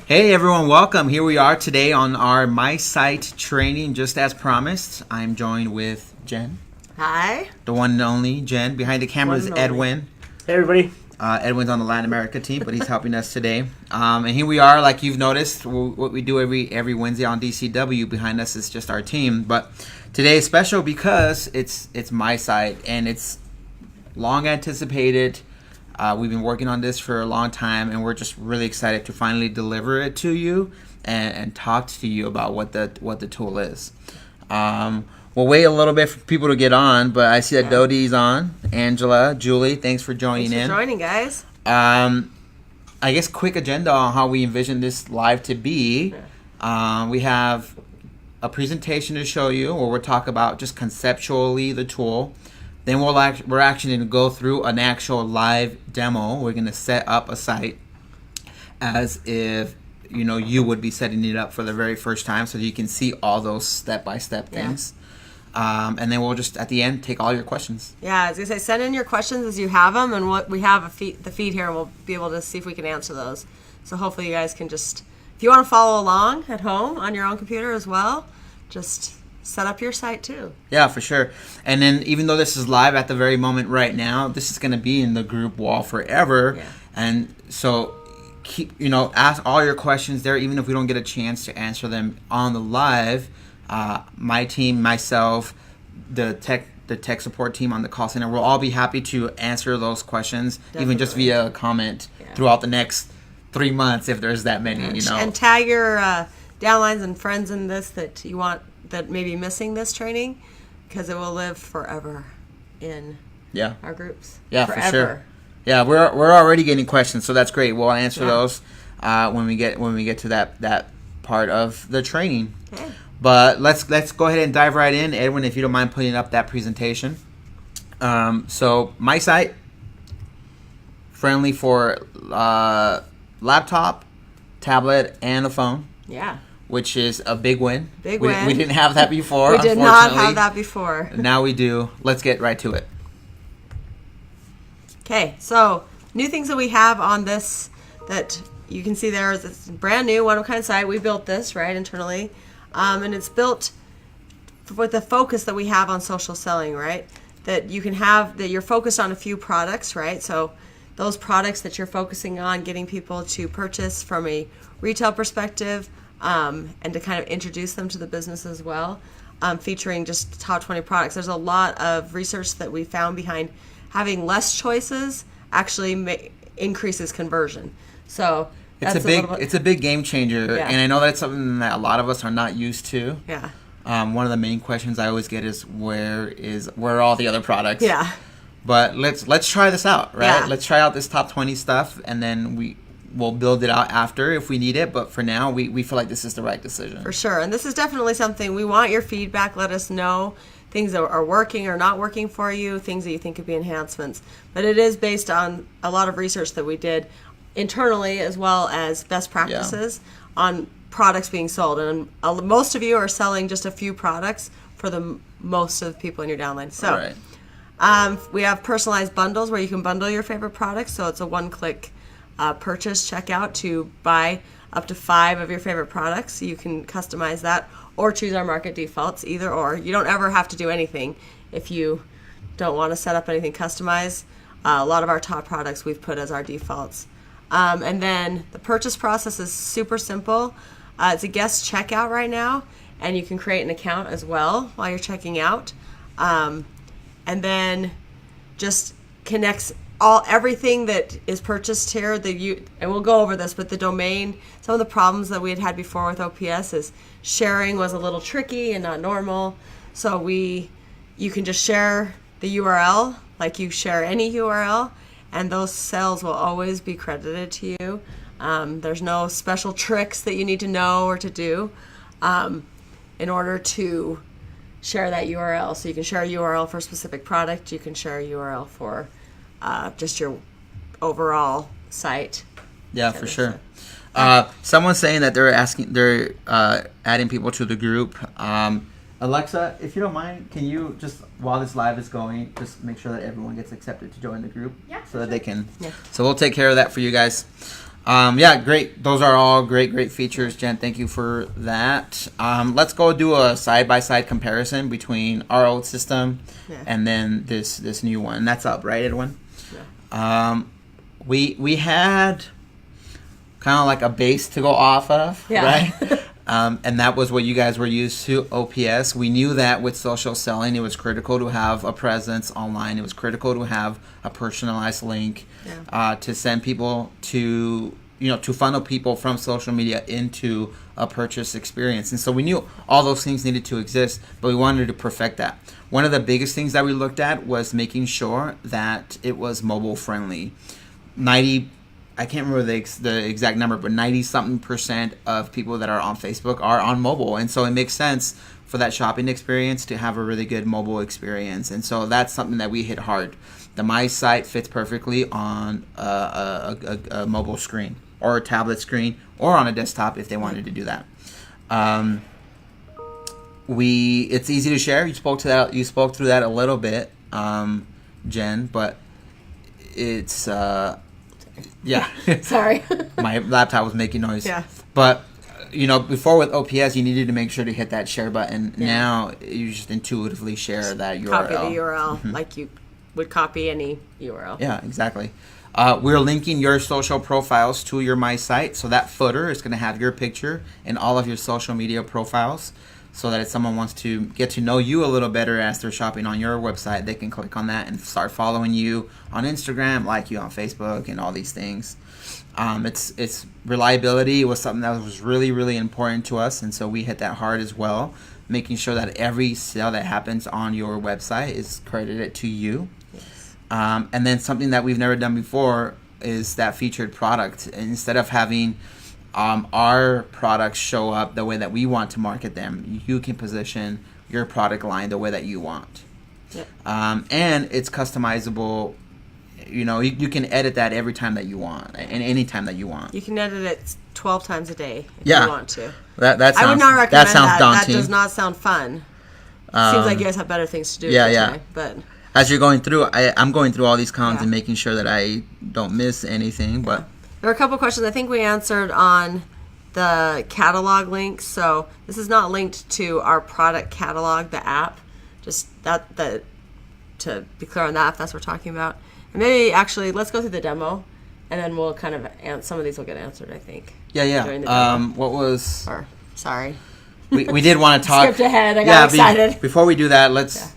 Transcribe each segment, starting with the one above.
Hey everyone, welcome. Here we are today on our My Site training, just as promised. I'm joined with Jen. Hi. The one and only Jen. Behind the camera is Edwin. Hey everybody. Edwin's on the Latin America team, but he's helping us today. And here we are, like you've noticed, what we do every Wednesday on DCW. Behind us is just our team. But today is special because it's My Site, and it's long anticipated. We've been working on this for a long time, and we're just really excited to finally deliver it to you and talk to you about what the tool is. We'll wait a little bit for people to get on, but I see that Dodi's on. Angela, Julie, thanks for joining in. Thanks for joining, guys. I guess quick agenda on how we envision this live to be. We have a presentation to show you where we'll talk about just conceptually the tool. Then we're actually going to go through an actual live demo. We're going to set up a site as if you would be setting it up for the very first time, so you can see all those step-by-step things. And then we'll just at the end take all your questions. Yeah, I was gonna say send in your questions as you have them, and what we have the feed here, and we'll be able to see if we can answer those. So hopefully you guys can just, if you want to follow along at home on your own computer as well, just set up your site too. Yeah, for sure. And then even though this is live at the very moment right now, this is going to be in the group wall forever. Yeah. And so keep, ask all your questions there, even if we don't get a chance to answer them on the live. My team, myself, the tech support team on the call center, we'll all be happy to answer those questions, even just via a comment throughout the next 3 months if there's that many. And tag your downlines and friends in this that you want that may be missing this training, because it will live forever in our groups. Yeah, forever. For sure. Yeah, we're already getting questions, so that's great. We'll answer those when we get to that part of the training. Okay. But let's go ahead and dive right in, Edwin, if you don't mind putting up that presentation. So My Site, friendly for laptop, tablet, and the phone. Yeah. Which is a big win. Big win. We didn't have that before. We did not have that before. Now we do. Let's get right to it. Okay, so new things that we have on this that you can see there is it's brand new, one-of-a-kind site. We built this, right, internally. And it's built with the focus that we have on social selling, right? That you can have, that you're focused on a few products, right? So those products that you're focusing on getting people to purchase from a retail perspective, and to kind of introduce them to the business as well, featuring just top 20 products. There's a lot of research that we found behind having less choices actually increases conversion. So it's a big game changer, and I know that's something that a lot of us are not used to. Yeah. One of the main questions I always get is where are all the other products? Yeah. But let's try this out, right? Yeah. Let's try out this top 20 stuff, and then we'll build it out after if we need it. But for now, we feel like this is the right decision. For sure. And this is definitely something we want your feedback. Let us know things that are working or not working for you, things that you think could be enhancements. But it is based on a lot of research that we did internally, as well as best practices on products being sold. And most of you are selling just a few products for the most of the people in your downline. So we have personalized bundles where you can bundle your favorite products. So it's a one-click purchase checkout to buy up to 5 of your favorite products. You can customize that or choose our market defaults, either or. You don't ever have to do anything if you don't want to set up anything customized. A lot of our top products we've put as our defaults. And then the purchase process is super simple. It's a guest checkout right now, and you can create an account as well while you're checking out. And then just connects everything that is purchased here. And we'll go over this, but the domain, some of the problems that we had before with OPS is sharing was a little tricky and not normal. So you can just share the URL like you share any URL, and those cells will always be credited to you. There's no special tricks that you need to know or to do in order to share that URL. So you can share a URL for a specific product. You can share a URL for just your overall site. Yeah, for sure. Someone's saying that they're adding people to the group. Alexa, if you don't mind, can you just, while this live is going, just make sure that everyone gets accepted to join the group? Yeah, So that sure. they can. Yeah. So we'll take care of that for you guys. Yeah, great. Those are all great features, Jen. Thank you for that. Let's go do a side-by-side comparison between our old system and then this new one. That's up, right, Edwin? Yeah. We had kind of like a base to go off of, Yeah. right? And that was what you guys were used to, OPS. We knew that with social selling, it was critical to have a presence online. It was critical to have a personalized link to send people to, to funnel people from social media into a purchase experience. And so we knew all those things needed to exist, but we wanted to perfect that. One of the biggest things that we looked at was making sure that it was mobile friendly. I can't remember the exact number, but 90-something% of people that are on Facebook are on mobile. And so it makes sense for that shopping experience to have a really good mobile experience. And so that's something that we hit hard. The My Site fits perfectly on a mobile screen or a tablet screen or on a desktop if they wanted to do that. It's easy to share. You spoke through that a little bit, Jen, but it's... yeah. Sorry. My laptop was making noise. Yeah. But, before with OPS, you needed to make sure to hit that share button. Yeah. Now, you just intuitively share that URL. Copy the URL like you would copy any URL. Yeah, exactly. We're linking your social profiles to your My Site. So that footer is going to have your picture and all of your social media profiles. So that if someone wants to get to know you a little better as they're shopping on your website, they can click on that and start following you on Instagram, like you on Facebook, and all these things. It's reliability was something that was really, really important to us, and so we hit that hard as well, making sure that every sale that happens on your website is credited to you. Yes. And then something that we've never done before is that featured product. Instead of having our products show up the way that we want to market them, you can position your product line the way that you want. Yep. And it's customizable. You can edit that every time that you want and any time that you want. You can edit it 12 times a day if Yeah. you want to. That sounds, I would not recommend that. Sounds that. daunting. That does not sound fun. Seems like you guys have better things to do. Yeah, for yeah. today, but as you're going through, I'm going through all these columns Yeah. and making sure that I don't miss anything. But there were a couple questions I think we answered on the catalog links. So this is not linked to our product catalog, the app. Just that to be clear on that, if that's what we're talking about. And maybe actually let's go through the demo, and then we'll kind of some of these will get answered, I think. yeah. During the demo. What was? Or sorry, We did want to talk. skipped ahead. I got excited. Before we do that, let's.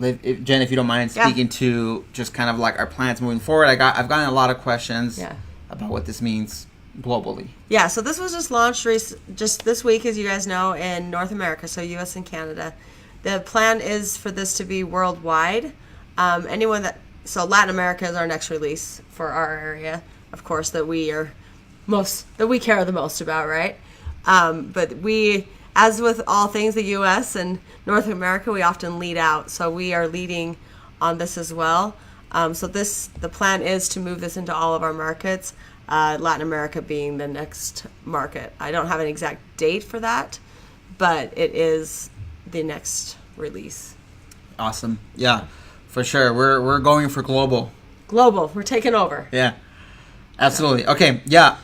Jen, if you don't mind Yeah. speaking to just kind of like our plans moving forward, I've gotten a lot of questions about what this means globally. Yeah, so this was just launched just this week, as you guys know, in North America, so U.S. and Canada. The plan is for this to be worldwide. So Latin America is our next release for our area, of course, that we care the most about, right? But we, as with all things the U.S. and North America, we often lead out, so we are leading on this as well. The plan is to move this into all of our markets, Latin America being the next market. I don't have an exact date for that, but it is the next release. Awesome. Yeah, for sure. We're going for global. Global. We're taking over. Yeah, absolutely. Okay. Yeah.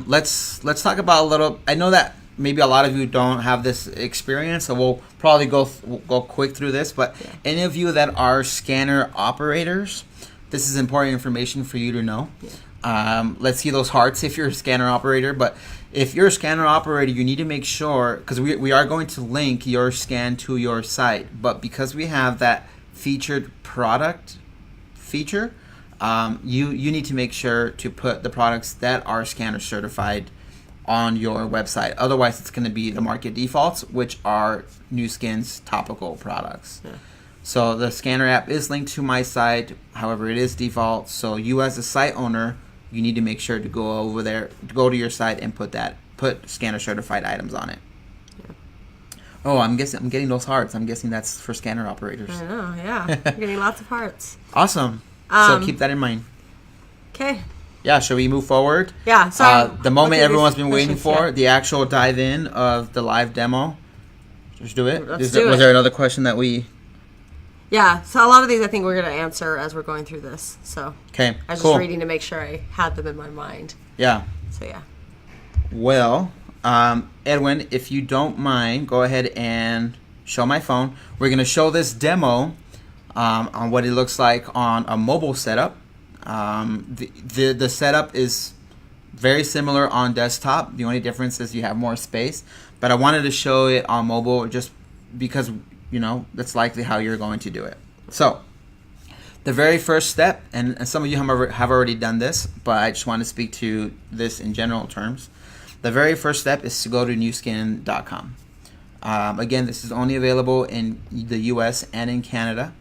Let's talk about a little. I know that maybe a lot of you don't have this experience, so we'll probably go quick through this. But any of you that are scanner operators, this is important information for you to know. Yeah. Let's see those hearts if you're a scanner operator. But if you're a scanner operator, you need to make sure, because we are going to link your scan to your site. But because we have that featured product feature, you need to make sure to put the products that are scanner certified on your website. Otherwise, it's going to be the market defaults, which are Nu Skin's topical products. Yeah. So the scanner app is linked to My Site. However, it is default. So you as a site owner, you need to make sure to go over there, to go to your site and put scanner certified items on it. Yeah. Oh, I'm getting those hearts. I'm guessing that's for scanner operators. I know, yeah. I'm getting lots of hearts. Awesome. So keep that in mind. Okay. Yeah, shall we move forward? Yeah. So the moment everyone's been waiting for, the actual dive in of the live demo. Just do it. Let's do it. Was there another question that we? Yeah, so a lot of these I think we're going to answer as we're going through this. So Okay, I was cool. just reading to make sure I had them in my mind. Yeah. So yeah. Well, Edwin, if you don't mind, go ahead and show my phone. We're going to show this demo on what it looks like on a mobile setup. The setup is very similar on desktop. The only difference is you have more space. But I wanted to show it on mobile just because, you know, that's likely how you're going to do it. So the very first step, and some of you have already done this, but I just want to speak to this in general terms. The very first step is to go to newskin.com. Again, this is only available in the US and in Canada.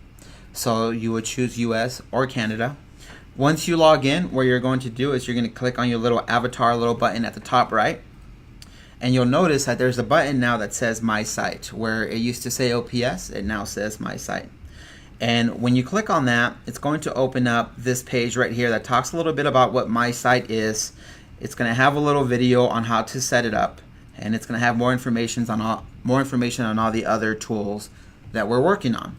So you would choose US or Canada. Once you log in, what you're going to do is you're going to click on your little avatar, little button at the top right. And you'll notice that there's a button now that says My Site. Where it used to say OPS, it now says My Site. And when you click on that, it's going to open up this page right here that talks a little bit about what My Site is. It's going to have a little video on how to set it up. And it's going to have more information on all the other tools that we're working on.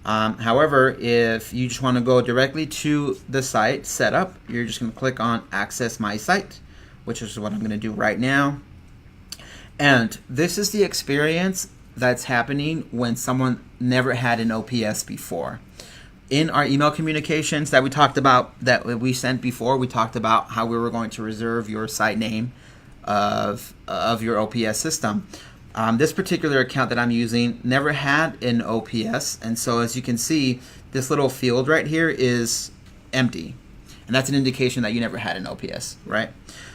However, if you just want to go directly to the site setup, you're just going to click on Access My Site, which is what I'm going to do right now. And this is the experience that's happening when someone never had an OPS before. In our email communications that we talked about, that we sent before, we talked about how we were going to reserve your site name of your OPS system. This particular account that I'm using never had an OPS, and so as you can see, this little field right here is empty, and that's an indication that you never had an OPS, right?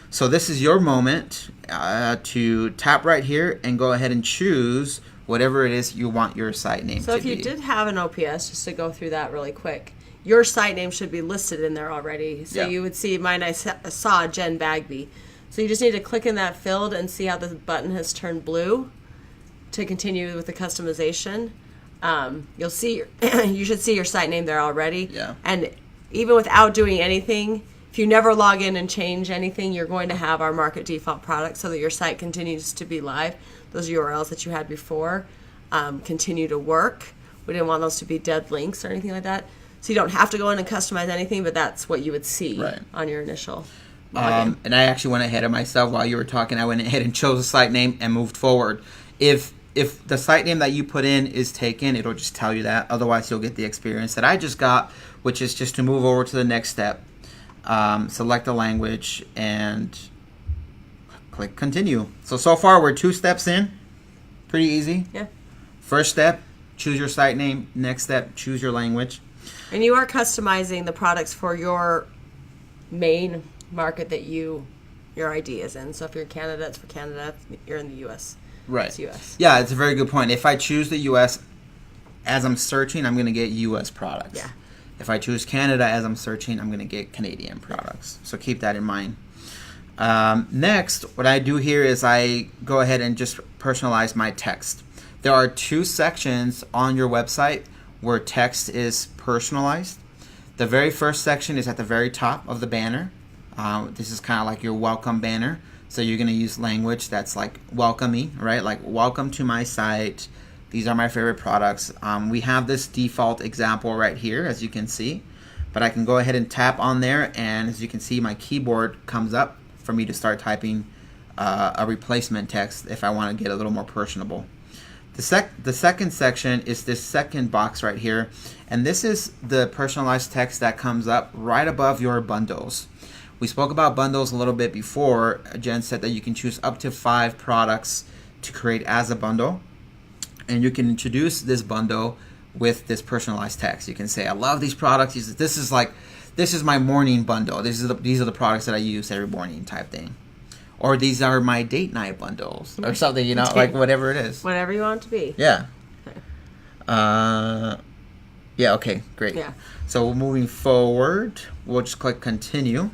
So this is your moment to tap right here and go ahead and choose whatever it is you want your site name to be. So if you did have an OPS, just to go through that really quick, your site name should be listed in there already. So you would see mine, I saw Jen Bagby. So you just need to click in that field and see how the button has turned blue to continue with the customization. You'll see, you should see your site name there already. Yeah. And even without doing anything, if you never log in and change anything, you're going to have our market default product so that your site continues to be live. Those URLs that you had before continue to work. We didn't want those to be dead links or anything like that. So you don't have to go in and customize anything, but that's what you would see on your initial login. And I actually went ahead of myself while you were talking. I went ahead and chose a site name and moved forward. If the site name that you put in is taken, it'll just tell you that. Otherwise, you'll get the experience that I just got, which is just to move over to the next step. Select the language and click continue. So far we're 2 steps in. Pretty easy. Yeah. First step, choose your site name. Next step, choose your language. And you are customizing the products for your main market that your ID is in. So if you're in Canada, it's for Canada. If you're in the US. Right. It's US. Yeah, it's a very good point. If I choose the US as I'm searching, I'm going to get US products. Yeah. If I choose Canada as I'm searching, I'm going to get Canadian products. So keep that in mind. Next, what I do here is I go ahead and just personalize my text. There are 2 sections on your website where text is personalized. The very first section is at the very top of the banner. This is kind of like your welcome banner. So you're going to use language that's like welcoming, right? Like, welcome to my site. These are my favorite products. We have this default example right here, as you can see. But I can go ahead and tap on there, and as you can see, my keyboard comes up for me to start typing a replacement text if I want to get a little more personable. The second section is this second box right here, and this is the personalized text that comes up right above your bundles. We spoke about bundles a little bit before. Jen said that you can choose up to 5 products to create as a bundle, and you can introduce this bundle with this personalized text. You can say, I love these products. This is my morning bundle. These are the products that I use every morning type thing. Or these are my date night bundles or something, you know, like whatever it is. Whatever you want it to be. Yeah. Yeah, okay, great. Yeah. So moving forward, we'll just click continue.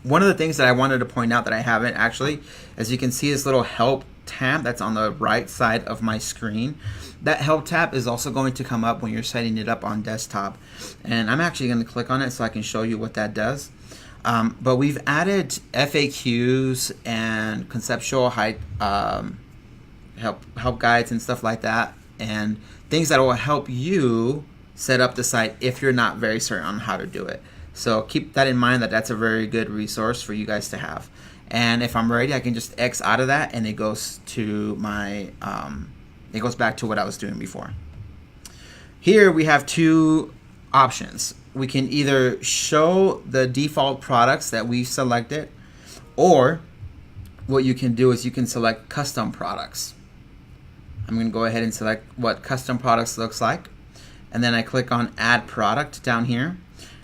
One of the things that I wanted to point out that I haven't actually, as you can see, this little help tab that's on the right side of my screen. That help tab is also going to come up when you're setting it up on desktop. And I'm actually going to click on it so I can show you what that does. But we've added FAQs and conceptual help guides and stuff like that, and things that will help you set up the site if you're not very certain on how to do it. So keep that in mind, that that's a very good resource for you guys to have. And if I'm ready, I can just X out of that, and it goes to my it goes back to what I was doing before. Here we have two options. We can either show the default products that we've selected, or what you can do is you can select custom products. I'm going to go ahead and select what custom products looks like, and then I click on add product down here,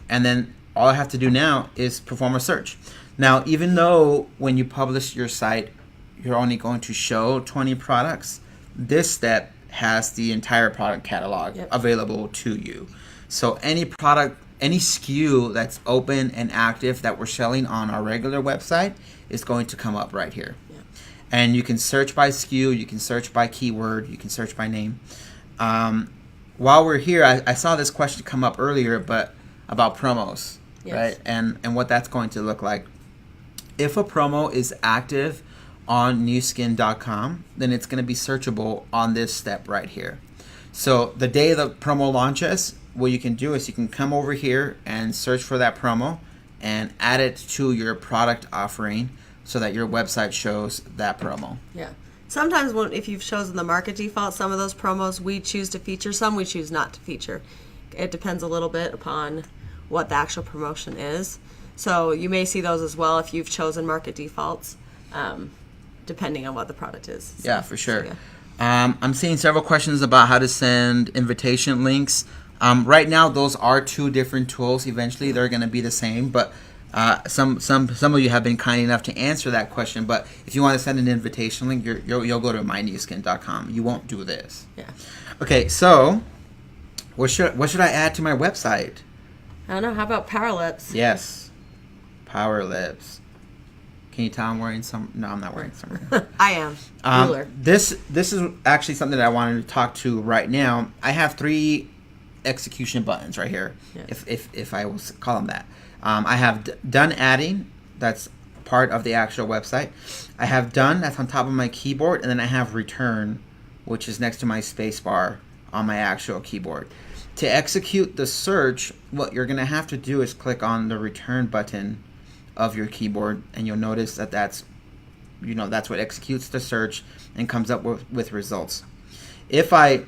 and then all I have to do now is perform a search. Now, even though when you publish your site you're only going to show 20 products, this step has the entire product catalog available to you. So any product, any SKU that's open and active that we're selling on our regular website is going to come up right here. And you can search by SKU, you can search by keyword, you can search by name. While we're here, I saw this question come up earlier, but about promos, right? And what that's going to look like. If a promo is active on newskin.com, then it's going to be searchable on this step right here. So the day the promo launches, what you can do is you can come over here and search for that promo and add it to your product offering so that your website shows that promo. Yeah. Sometimes if you've chosen the market default, some of those promos we choose to feature, some we choose not to feature. It depends a little bit upon what the actual promotion is. So you may see those as well if you've chosen market defaults, depending on what the product is. Yeah, for sure. So, yeah. I'm seeing several questions about how to send invitation links. Right now, those are two different tools. Eventually, they're going to be the same, but some of you have been kind enough to answer that question. But if you want to send an invitation link, you'll go to mynewskin.com. You won't do this. Yeah. Okay, so what should I add to my website? I don't know. How about Power Lips? Yes, Power Lips. Can you tell I'm wearing some? No, I'm not wearing some. I am. Ruler. This is actually something that I wanted to talk to right now. I have 3 execution buttons right here, if I will call them that. I have done adding, that's part of the actual website. I have done, that's on top of my keyboard, and then I have return, which is next to my space bar on my actual keyboard. To execute the search, what you're going to have to do is click on the return button of your keyboard, and you'll notice that that's what executes the search and comes up with results. If I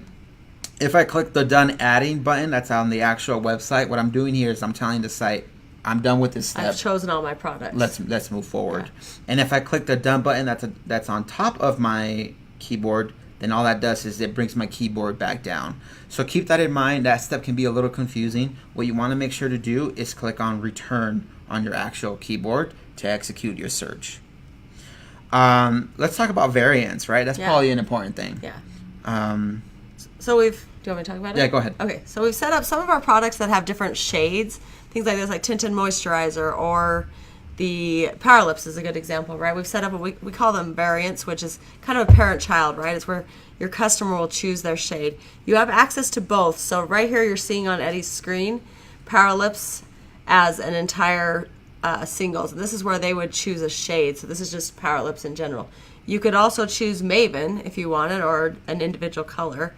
click the done adding button that's on the actual website, what I'm doing here is I'm telling the site I'm done with this step. I've chosen all my products. Let's move forward. Yeah. And if I click the done button that's on top of my keyboard, then all that does is it brings my keyboard back down. So keep that in mind. That step can be a little confusing. What you want to make sure to do is click on return on your actual keyboard to execute your search. Let's talk about variants, right? That's probably an important thing. Yeah. So do you want me to talk about it? Yeah, go ahead. Okay, so we've set up some of our products that have different shades, things like this, like Tinted Moisturizer, or the Power Lips is a good example, right? We've set up we call them variants, which is kind of a parent-child, right? It's where your customer will choose their shade. You have access to both. So right here you're seeing on Eddie's screen Power Lips as an entire singles. And this is where they would choose a shade. So this is just Power Lips in general. You could also choose Maven if you wanted, or an individual color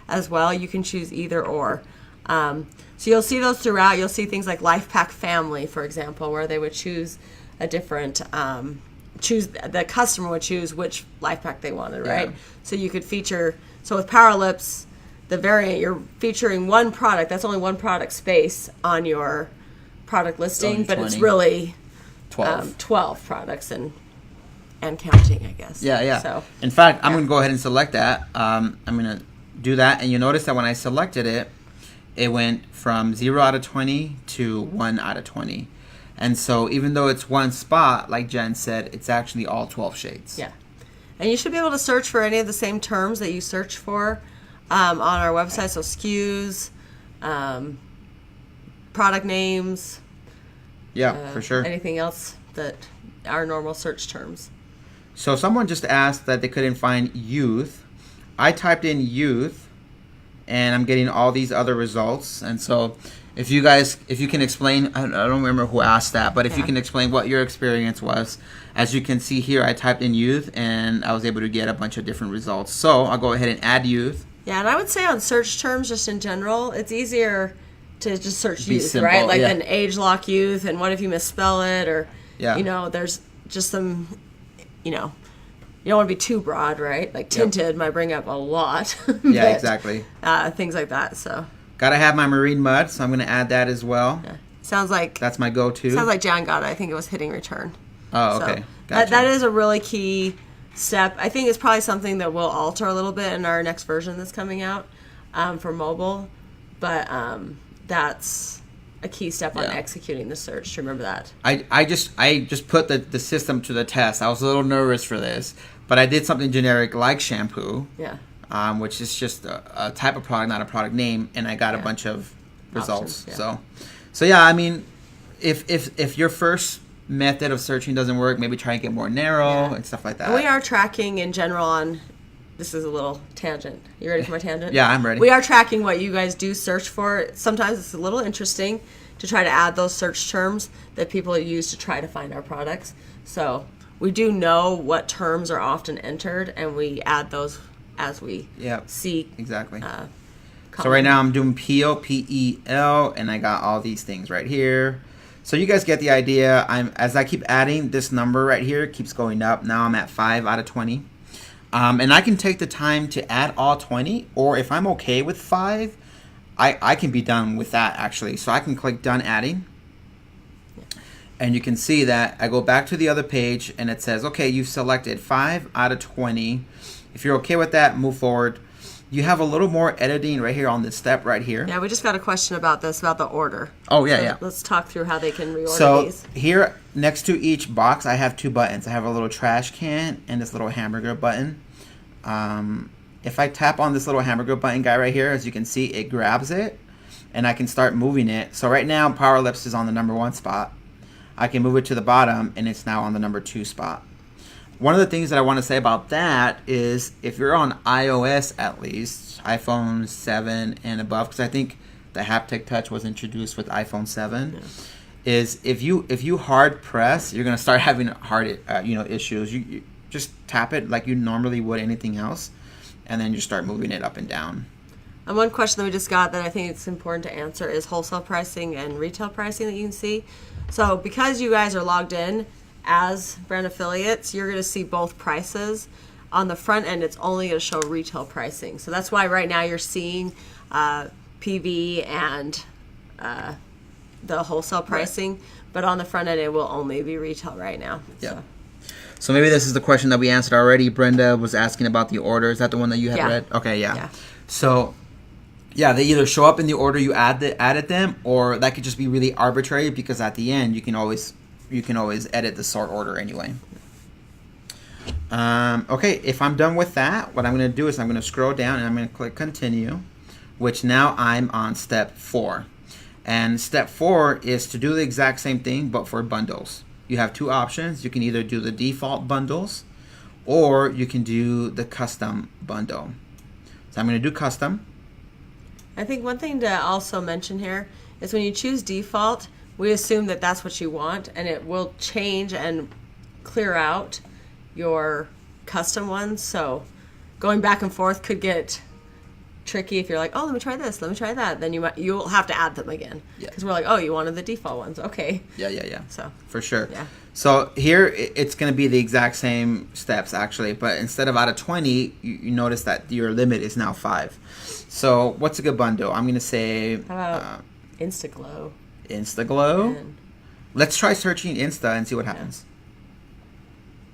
as well. You can choose either or. So you'll see those throughout. You'll see things like Life Pack Family, for example, where they would choose a different, the customer would choose which Life Pack they wanted, right? Yeah. So you could feature, so with Power Lips, the variant, you're featuring one product. That's only one product space on your product listing, but it's really 12 products and counting, I guess. Yeah. So, in fact, I'm going to go ahead and select that. I'm going to do that, and you'll notice that when I selected it, it went from 0 out of 20 to 1 out of 20. And so even though it's one spot, like Jen said, it's actually all 12 shades. Yeah. And you should be able to search for any of the same terms that you search for on our website. So SKUs, product names. Yeah, for sure. Anything else that are normal search terms. So someone just asked that they couldn't find youth. I typed in youth, and I'm getting all these other results. And so if you can explain, I don't remember who asked that, but if you can explain what your experience was. As you can see here, I typed in youth and I was able to get a bunch of different results. So I'll go ahead and add youth. Yeah, and I would say on search terms, just in general, it's easier to just search Be youth, simple, right? Like yeah. an age lock youth, and what if you misspell it, or Yeah. there's just some, you don't want to be too broad, right? Like tinted might bring up a lot. Yeah, but, exactly. Things like that. So Gotta have my marine mud, so I'm gonna add that as well. sounds like That's my go-to. Jan got it. I think it was hitting return. Oh, So okay. Gotcha. that is a really key step. I think it's probably something that we'll alter a little bit in our next version that's coming out for mobile, but that's a key step on executing the search. Remember that. I just put the system to the test. I was a little nervous for this, but I did something generic like shampoo, Yeah. which is just a type of product, not a product name, and I got a bunch of results. Options, So yeah, I mean, if your first method of searching doesn't work, maybe try and get more narrow and stuff like that. And we are tracking in general on. This is a little tangent. You ready for my tangent? Yeah, I'm ready. We are tracking what you guys do search for. Sometimes it's a little interesting to try to add those search terms that people use to try to find our products. So we do know what terms are often entered, and we add those as we see. Exactly. So right now I'm doing PEL, and I got all these things right here. So you guys get the idea. As I keep adding, this number right here keeps going up. Now I'm at 5 out of 20. And I can take the time to add all 20, or if I'm okay with 5, I can be done with that actually. So I can click done adding. And you can see that I go back to the other page and it says, okay, you've selected 5 out of 20. If you're okay with that, move forward. You have a little more editing right here on this step right here. Yeah, we just got a question about this, about the order. Oh, yeah, So yeah. Let's talk through how they can reorder So these. here next to each box, I have 2 buttons. I have a little trash can and this little hamburger button. If I tap on this little hamburger button guy right here, as you can see, it grabs it and I can start moving it. So right now, Power Lips is on the number 1 spot. I can move it to the bottom and it's now on the number 2 spot. One of the things that I want to say about that is if you're on iOS, at least iPhone 7 and above, because I think the haptic touch was introduced with iPhone 7, is if you hard press, you're gonna start having hard issues. You just tap it like you normally would anything else, and then you start moving it up and down. And one question that we just got that I think it's important to answer is wholesale pricing and retail pricing that you can see. So because you guys are logged in as brand affiliates, you're going to see both prices. On the front end, it's only going to show retail pricing. So that's why right now you're seeing PV and the wholesale pricing. Right. But on the front end, it will only be retail right now. Yeah. So maybe this is the question that we answered already. Brenda was asking about the order. Is that the one that you had read? Okay, yeah. So, yeah, they either show up in the order you added them, or that could just be really arbitrary because at the end you can always edit the sort order anyway. Okay, if I'm done with that, what I'm going to do is I'm going to scroll down and I'm going to click continue, which now I'm on step 4. And step 4 is to do the exact same thing but for bundles. You have 2 options. You can either do the default bundles or you can do the custom bundle. So I'm going to do custom. I think one thing to also mention here is when you choose default, we assume that that's what you want, and it will change and clear out your custom ones. So going back and forth could get tricky if you're like, oh, let me try this, let me try that. Then you'll have to add them again because we're like, oh, you wanted the default ones, okay. Yeah. So for sure. Yeah. So here it's going to be the exact same steps actually, but instead of out of 20, you notice that your limit is now 5. So what's a good bundle? I'm going to say how about Instaglow? Instaglow. Let's try searching Insta and see what happens.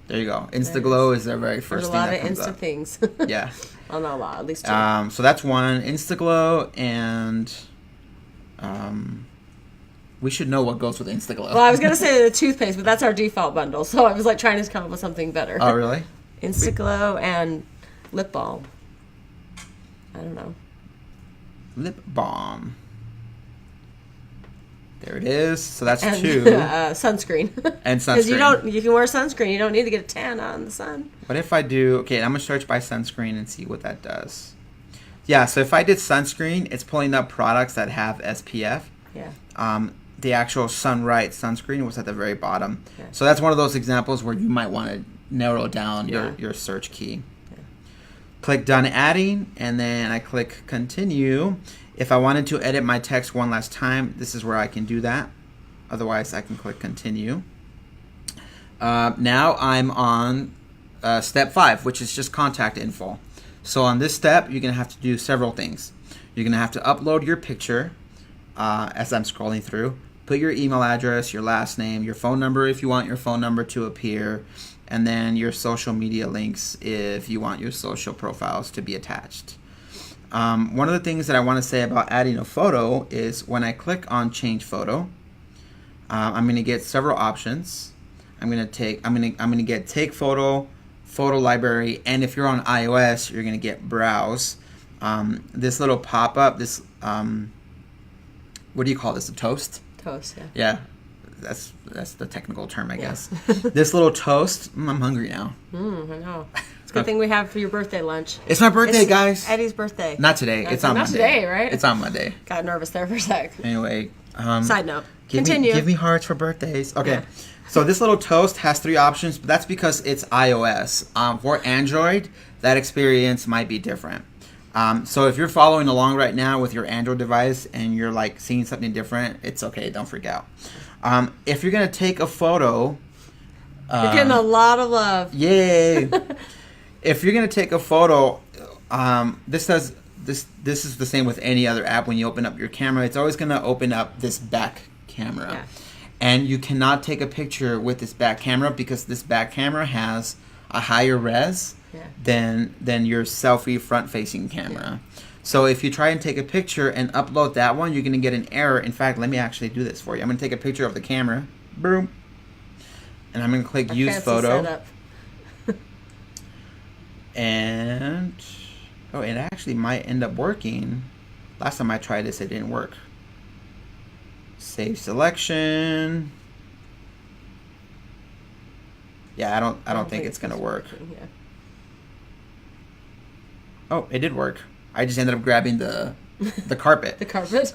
There you go. Instaglow is the very first thing that comes up. There's a lot of Insta things. Yeah. Well, not a lot, at least 2. So that's one. Instaglow, and we should know what goes with Instaglow. Well, I was gonna say the toothpaste, but that's our default bundle. So I was like trying to come up with something better. Oh, really? Instaglow and lip balm. I don't know. Lip balm. There it is. So that's and, 2. Sunscreen. And sunscreen. Because you can wear sunscreen. You don't need to get a tan on the sun. What if I do? Okay, I'm gonna search by sunscreen and see what that does. Yeah, so if I did sunscreen, it's pulling up products that have SPF. Yeah. The actual Sunright sunscreen was at the very bottom. Yeah. So that's one of those examples where you might want to narrow down Yeah. your search key. Yeah. Click done adding, and then I click continue. If I wanted to edit my text one last time, this is where I can do that. Otherwise, I can click continue. Now I'm on step 5, which is just contact info. So on this step, you're going to have to do several things. You're going to have to upload your picture as I'm scrolling through. Put your email address, your last name, your phone number if you want your phone number to appear, and then your social media links if you want your social profiles to be attached. One of the things that I want to say about adding a photo is when I click on change photo, I'm going to get several options. I'm going to get take photo, photo library, and if you're on iOS, you're going to get browse. This little pop-up, this what do you call this? A toast? Toast, yeah. Yeah, that's the technical term, I Yeah. guess. This little toast. I'm hungry now. I know. It's a good thing we have for your birthday lunch. It's my birthday, It's guys. Eddie's birthday. Not today. It's on not Monday. today, right? It's on Monday. Got nervous there for a sec. Anyway. Side note. Give Continue. me hearts for birthdays. Okay. Yeah. So this little toast has 3 options, but that's because it's iOS. For Android, that experience might be different. So if you're following along right now with your Android device and you're like seeing something different, it's okay. Don't freak out. If you're gonna take a photo, You're getting a lot of love. yay! If you're gonna take a photo, this is the same with any other app. When you open up your camera, it's always gonna open up this back camera, Yeah. and you cannot take a picture with this back camera because this back camera has a higher res Yeah. than your selfie front-facing camera. So if you try and take a picture and upload that one, you're going to get an error. In fact, let me actually do this for you. I'm going to take a picture of the camera. Boom. And I'm going to click A use fancy photo. setup. And it actually might end up working. Last time I tried this, it didn't work. Save selection. Yeah, I don't think it's going to work. Yeah. Oh, it did work. I just ended up grabbing the carpet. The carpet.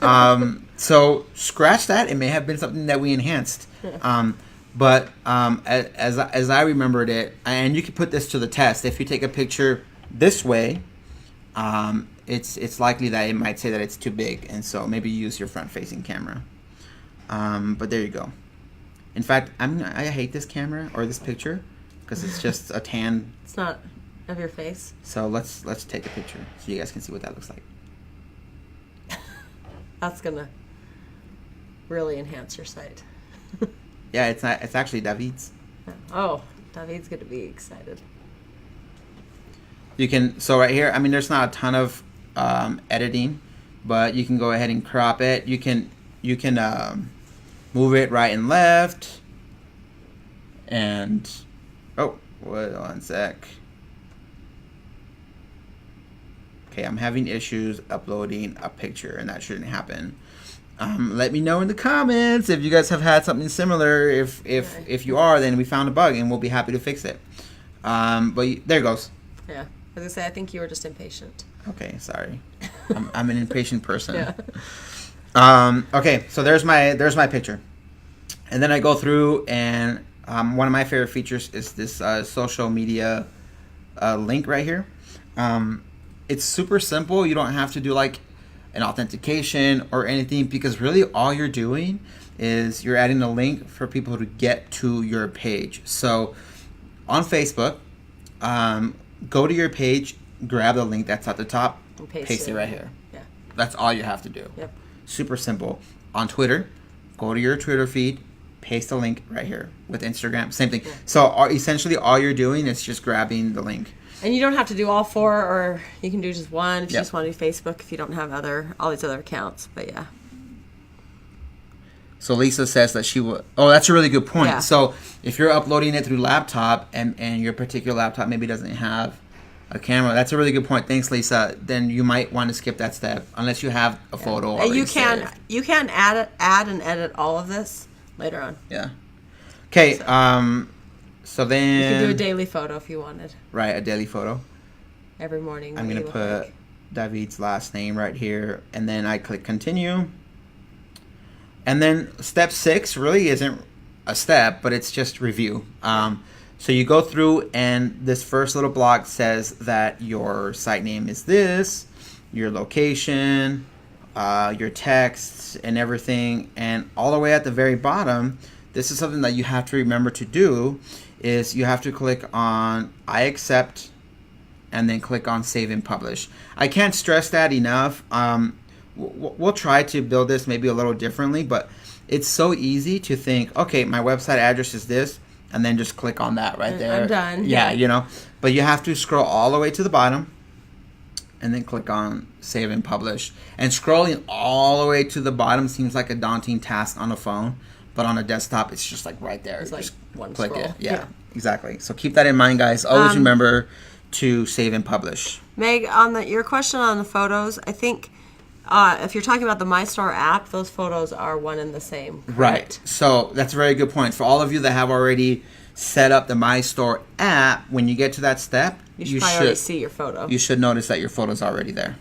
So scratch that. It may have been something that we enhanced. But as I remembered it, and you can put this to the test. If you take a picture this way, it's likely that it might say that it's too big, and so maybe use your front-facing camera. But there you go. In fact, I hate this camera or this picture because it's just a tan. It's not of your face. So let's take a picture so you guys can see what that looks like. That's gonna really enhance your site. Yeah, it's not. It's actually David's. Oh, David's gonna be excited. You can right here. I mean, there's not a ton of editing, but you can go ahead and crop it. You can move it right and left. And wait one sec. Okay, I'm having issues uploading a picture, and that shouldn't happen. Let me know in the comments if you guys have had something similar. If you are, then we found a bug, and we'll be happy to fix it. There it goes. Yeah. As I say, I think you were just impatient. Okay, sorry. I'm an impatient person. Yeah. Okay, so there's my picture, and then I go through, and one of my favorite features is this social media link right here. It's super simple. You don't have to do like an authentication or anything because really all you're doing is you're adding a link for people to get to your page. So on Facebook, go to your page, grab the link that's at the top, And paste it right here. Yeah. That's all you have to do. Yep. Super simple. On Twitter, go to your Twitter feed, paste the link right here. With Instagram, same thing. Yeah. So essentially all you're doing is just grabbing the link. And you don't have to do all 4, or you can do just one if you Yep. just want to do Facebook if you don't have all these other accounts. But yeah. So Lisa says that she will. Oh, that's a really good point. Yeah. So if you're uploading it through laptop and your particular laptop maybe doesn't have a camera, that's a really good point. Thanks, Lisa. Then you might want to skip that step unless you have a photo. And already you can saved. add and edit all of this later on. Yeah. Okay. So You then can do a daily photo if you wanted right, a daily photo. every morning. I'm what gonna you look put like. David's last name right here, and then I click continue. And then step 6 really isn't a step, but it's just review. So you go through, and this first little block says that your site name is this, your location, your texts, and everything. And all the way at the very bottom, this is something that you have to remember to do, is you have to click on I accept, and then click on save and publish. I can't stress that enough. We'll try to build this maybe a little differently, but it's so easy to think, okay, my website address is this, and then just click on that right there. I'm done. Yeah, you know. But you have to scroll all the way to the bottom, and then click on save and publish. And scrolling all the way to the bottom seems like a daunting task on a phone, but on a desktop, it's just like right there. It's like just one click scroll. it. Yeah, exactly. So keep that in mind, guys. Always remember to save and publish. Meg, on your question on the photos, I think if you're talking about the MyStore app, those photos are one and the same. Correct? Right. So that's a very good point. For all of you that have already set up the MyStore app, when you get to that step, You should probably already see your photo. You should notice that your photo's already there.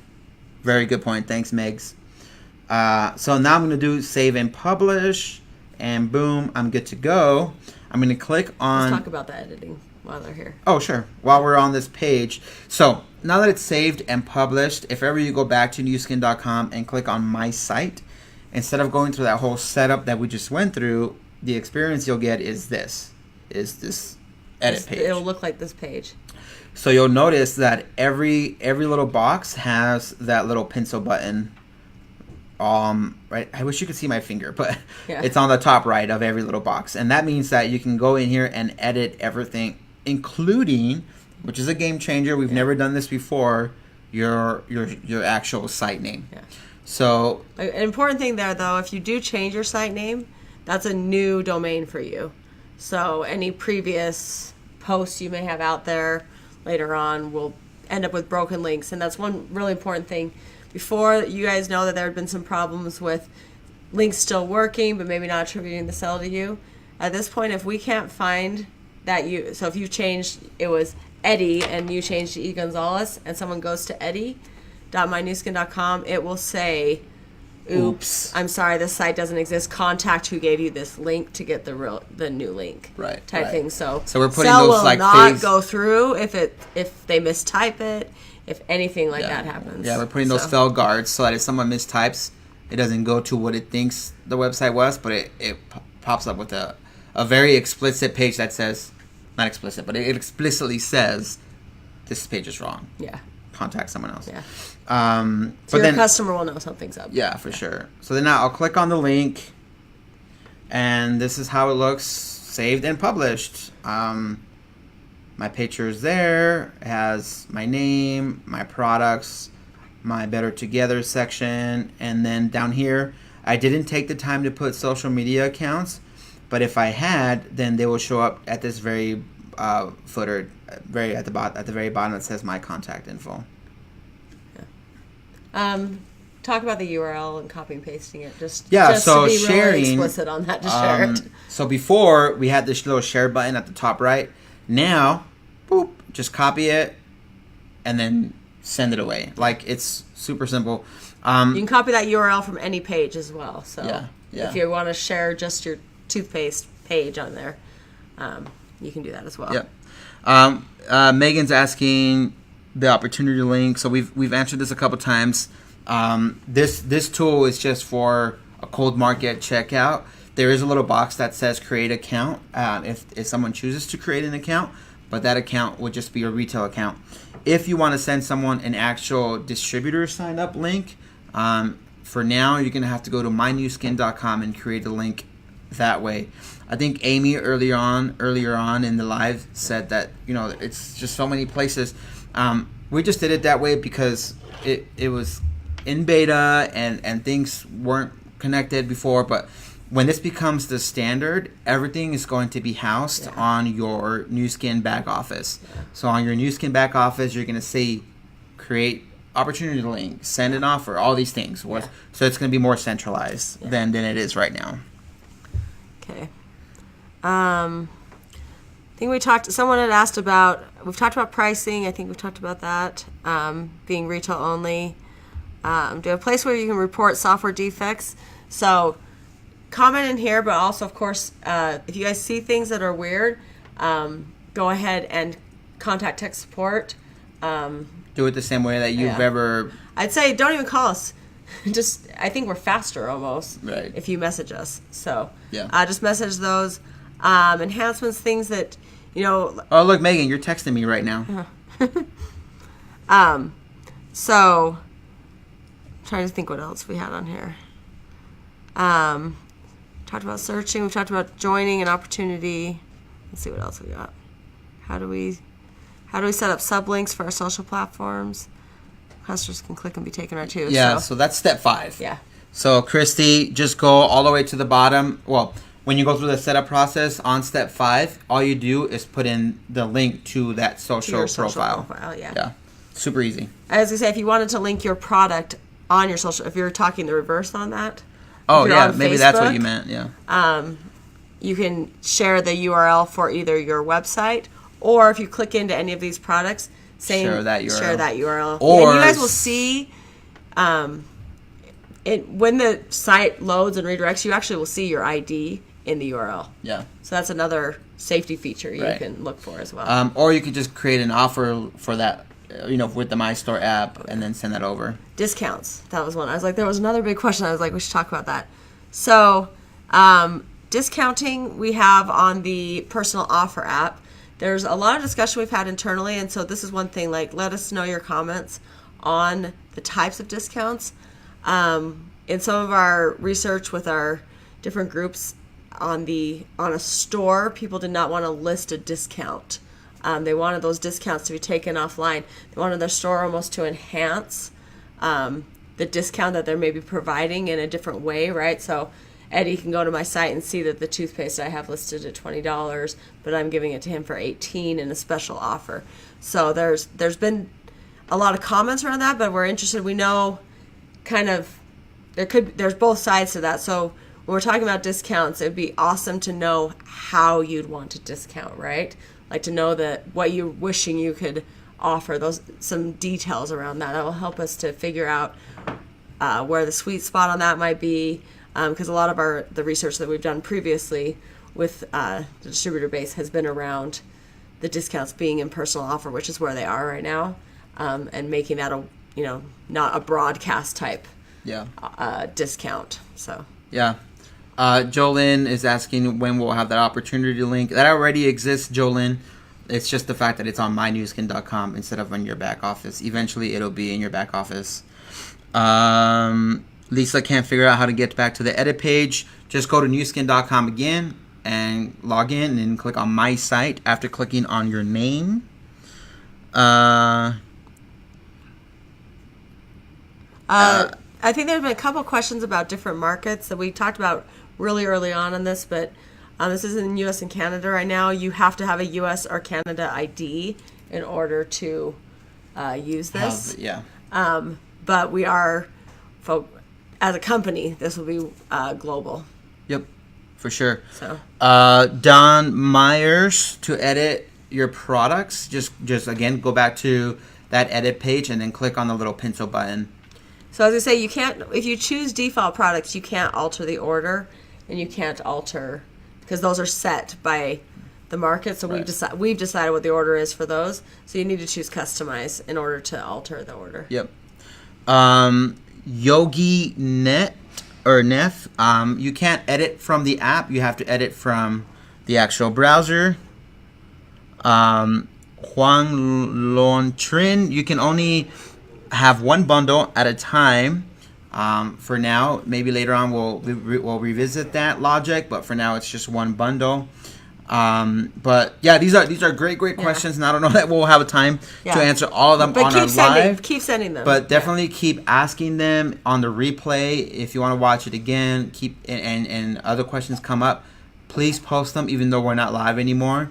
Very good point. Thanks, Megs. So now I'm going to do save and publish, and boom, I'm good to go. I'm going to click on... Let's talk about the editing while they're here. Oh, sure. While we're on this page. So now that it's saved and published, if ever you go back to newskin.com and click on My Site, instead of going through that whole setup that we just went through, the experience you'll get is this edit page. It'll look like this page. So you'll notice that every little box has that little pencil button. Right. I wish you could see my finger, but Yeah. It's on the top right of every little box, and that means that you can go in here and edit everything, including, which is a game changer. We've never done this before. Your actual site name. Yeah. So An important thing there, though, if you do change your site name, that's a new domain for you. So any previous posts you may have out there later on will end up with broken links. And that's one really important thing. Before, you guys know that there had been some problems with links still working, but maybe not attributing the sell to you. At this point, if we can't find that so if you changed, it was Eddie and you changed to E. Gonzalez, and someone goes to eddie.mynewskin.com, it will say, oops, I'm sorry, this site doesn't exist. Contact who gave you this link to get the new link. Right, Type right. thing. So we're putting sell those will like not phase- go through if they mistype it, if anything like that happens. Yeah, we're putting those fail guards so that if someone mistypes, it doesn't go to what it thinks the website was, but it pops up with a very explicit page that says, not explicit, but it explicitly says, this page is wrong. Yeah. Contact someone else. Yeah. So So your then, customer will know something's up. yeah, for sure. So then now I'll click on the link, and this is how it looks saved and published. My picture is there. It has my name, my products, my Better Together section, and then down here, I didn't take the time to put social media accounts, but if I had, then they will show up at this very footer, at the very bottom. It says my contact info. Talk about the URL and copy and pasting it. Just So to be sharing, really explicit on that to share it. So before we had this little share button at the top right. Now, boop, just copy it and then send it away. Like, it's super simple. You can copy that URL from any page as well. So Yeah. if you want to share just your toothpaste page on there, you can do that as well. Yep. Megan's asking the opportunity link. So we've answered this a couple times. This tool is just for a cold market checkout. There is a little box that says create account if someone chooses to create an account, but that account would just be a retail account. If you want to send someone an actual distributor sign up link, for now you're going to have to go to mynewskin.com and create a link that way. I think Amy earlier on in the live said that, it's just so many places. We just did it that way because it was in beta and things weren't connected before, but when this becomes the standard, everything is going to be housed on your Nu Skin back office. Yeah. So on your Nu Skin back office, you're going to see create opportunity link, send an offer, all these things. Yeah. So it's going to be more centralized than it is right now. Okay. think someone had asked about, we've talked about pricing. I think we've talked about that, being retail only. Do a place where you can report software defects. So comment in here, but also, of course, if you guys see things that are weird, go ahead and contact tech support. Do it the same way that you've ever... I'd say don't even call us. I think we're faster almost if you message us. So just message those enhancements, things that, Oh, look, Megan, you're texting me right now. So, trying to think what else we had on here. Talked about searching. We've talked about joining an opportunity. Let's see what else we got. How do we set up sublinks for our social platforms? Customers can click and be taken right to. Yeah, so that's step 5. Yeah. So, Christy, just go all the way to the bottom. Well, when you go through the setup process on step 5, all you do is put in the link to that social profile. Yeah. Super easy. As I say, if you wanted to link your product on your social, if you're talking the reverse on that. Oh, yeah, maybe Facebook, that's what you meant, yeah. You can share the URL for either your website, or if you click into any of these products, share that URL. Or, and you guys will see, when the site loads and redirects, you actually will see your ID in the URL. Yeah. So that's another safety feature you can look for as well. Or you could just create an offer for that, with the MyStore app and then send that over. Discounts. That was one. I was like, there was another big question. I was like, we should talk about that. So, discounting we have on the personal offer app. There's a lot of discussion we've had internally, and so this is one thing, let us know your comments on the types of discounts. In some of our research with our different groups on a store, people did not want to list a discount. They wanted those discounts to be taken offline. They wanted their store almost to enhance the discount that they're maybe providing in a different way, right? So Eddie can go to my site and see that the toothpaste I have listed at $20, but I'm giving it to him for $18 in a special offer. So there's been a lot of comments around that, but we're interested. We know there's both sides to that. So when we're talking about discounts, it'd be awesome to know how you'd want to discount, right? Like to know what you're wishing you could offer, some details around that. That will help us to figure out where the sweet spot on that might be, because a lot of the research that we've done previously with the distributor base has been around the discounts being in personal offer, which is where they are right now, and making that not a broadcast type discount. So Jolyn is asking when we'll have that opportunity link. That already exists, Jolyn. It's just the fact that it's on mynewskin.com instead of on your back office. Eventually, it'll be in your back office. Lisa can't figure out how to get back to the edit page. Just go to newskin.com again and log in and click on My Site after clicking on your name. I think there's been a couple questions about different markets that we talked about really early on in this, but this is in U.S. and Canada right now. You have to have a U.S. or Canada ID in order to use this. But we are, as a company, this will be global. Yep, for sure. So, Don Myers, to edit your products, just again go back to that edit page and then click on the little pencil button. So as I say, you can't, if you choose default products, you can't alter the order, and you can't alter, because those are set by the market. So we've decided what the order is for those. So you need to choose customize in order to alter the order. Yep. Yogi Net or Nef, you can't edit from the app. You have to edit from the actual browser. Juan Lontrin, you can only have one bundle at a time. For now, maybe later on we'll revisit that logic, but for now it's just one bundle. But yeah, these are great questions, and I don't know that we'll have a time to answer all of them on our live. Keep sending them. But definitely keep asking them on the replay if you want to watch it again. And other questions come up, please post them, even though we're not live anymore.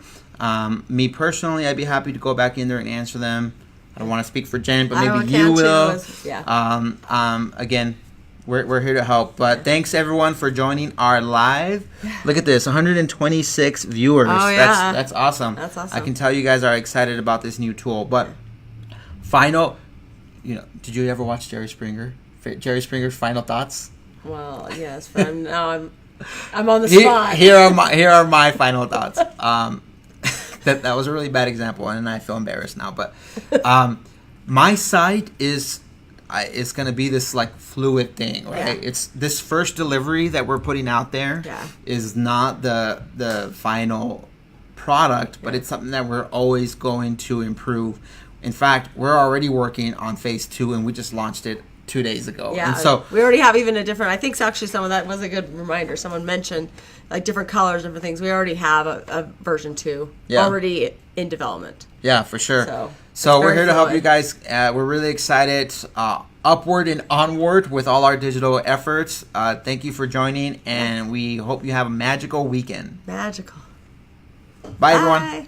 Me personally, I'd be happy to go back in there and answer them. I don't want to speak for Jen, but maybe you will. Yeah. Again, We're here to help. But thanks everyone for joining our live. Look at this, 126 viewers. Oh, yeah. That's awesome. That's awesome. I can tell you guys are excited about this new tool. But final, did you ever watch Jerry Springer? Jerry Springer's final thoughts? Well, yes, but I'm on the spot. Here are my final thoughts. That was a really bad example, and I feel embarrassed now. But my site is going to be this like fluid thing, right? Yeah. It's this first delivery that we're putting out there is not the final product, but it's something that we're always going to improve. In fact, we're already working on phase 2, and we just launched it 2 days ago. Yeah, and so we already have even a different. I think actually some of that was a good reminder. Someone mentioned like different colors, different things. We already have a version 2 already in development. Yeah, for sure. So we're very here to help fluid. you guys. We're really excited. Upward and onward with all our digital efforts. Thank you for joining, and we hope you have a magical weekend. Magical. Bye everyone. Bye.